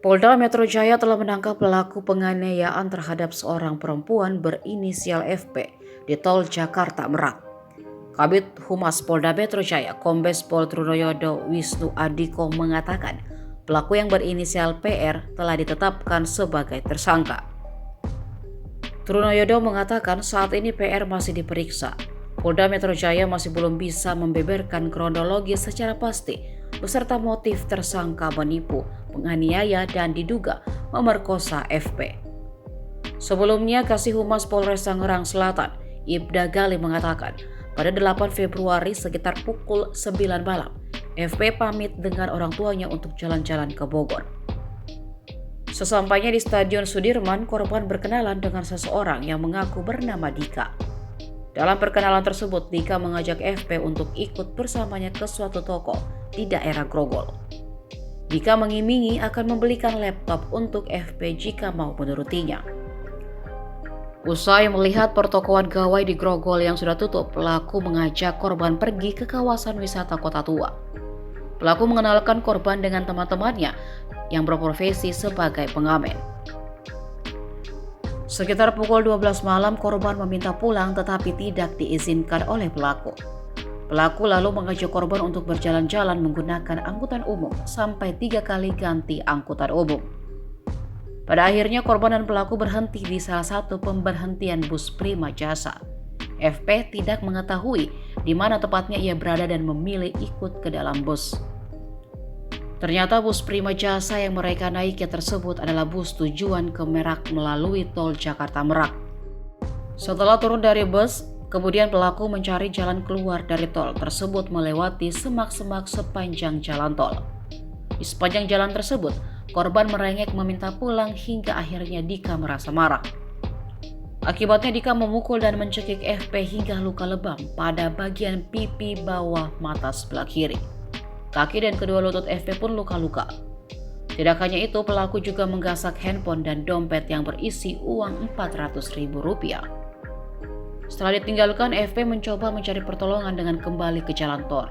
Polda Metro Jaya telah menangkap pelaku penganiayaan terhadap seorang perempuan berinisial FP di Tol Jakarta Merak. Kabid Humas Polda Metro Jaya, Kombes Pol Trunoyodo Wisnu Adhiko mengatakan, pelaku yang berinisial PR telah ditetapkan sebagai tersangka. Trunoyodo mengatakan saat ini PR masih diperiksa. Polda Metro Jaya masih belum bisa membeberkan kronologi secara pasti beserta motif tersangka menipu, menganiaya, dan diduga memerkosa FP. Sebelumnya, Kasih Humas Polres Tangerang Selatan, Ibda Gali mengatakan, pada 8 Februari sekitar pukul 9 malam, FP pamit dengan orang tuanya untuk jalan-jalan ke Bogor. Sesampainya di Stadion Sudirman, korban berkenalan dengan seseorang yang mengaku bernama Dika. Dalam perkenalan tersebut, Dika mengajak FP untuk ikut bersamanya ke suatu toko di daerah Grogol. Dika mengiming-imingi akan membelikan laptop untuk FP jika mau menurutinya. Usai melihat pertokoan gawai di Grogol yang sudah tutup, pelaku mengajak korban pergi ke kawasan wisata Kota Tua. Pelaku mengenalkan korban dengan teman-temannya yang berprofesi sebagai pengamen. Sekitar pukul 12 malam, korban meminta pulang tetapi tidak diizinkan oleh pelaku. Pelaku lalu mengajak korban untuk berjalan-jalan menggunakan angkutan umum sampai 3 kali ganti angkutan umum. Pada akhirnya korban dan pelaku berhenti di salah satu pemberhentian bus Prima Jasa. FP tidak mengetahui di mana tepatnya ia berada dan memilih ikut ke dalam bus. Ternyata bus Prima Jasa yang mereka naiki tersebut adalah bus tujuan ke Merak melalui Tol Jakarta Merak. Setelah turun dari bus, kemudian pelaku mencari jalan keluar dari tol tersebut melewati semak-semak sepanjang jalan tol. Di sepanjang jalan tersebut, korban merengek meminta pulang hingga akhirnya Dika merasa marah. Akibatnya Dika memukul dan mencekik FP hingga luka lebam pada bagian pipi bawah mata sebelah kiri. Kaki dan kedua lutut FP pun luka-luka. Tidak hanya itu, pelaku juga menggasak handphone dan dompet yang berisi uang Rp400.000. Setelah ditinggalkan, FP mencoba mencari pertolongan dengan kembali ke jalan tol.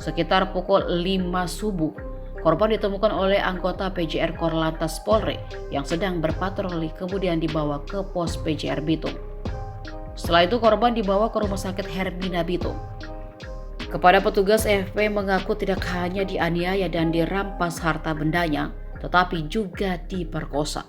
Sekitar pukul 5 subuh, korban ditemukan oleh anggota PJR Korlantas Polri yang sedang berpatroli kemudian dibawa ke pos PJR Bitung. Setelah itu korban dibawa ke Rumah Sakit Hermina Bitung. Kepada petugas, FP mengaku tidak hanya dianiaya dan dirampas harta bendanya, tetapi juga diperkosa.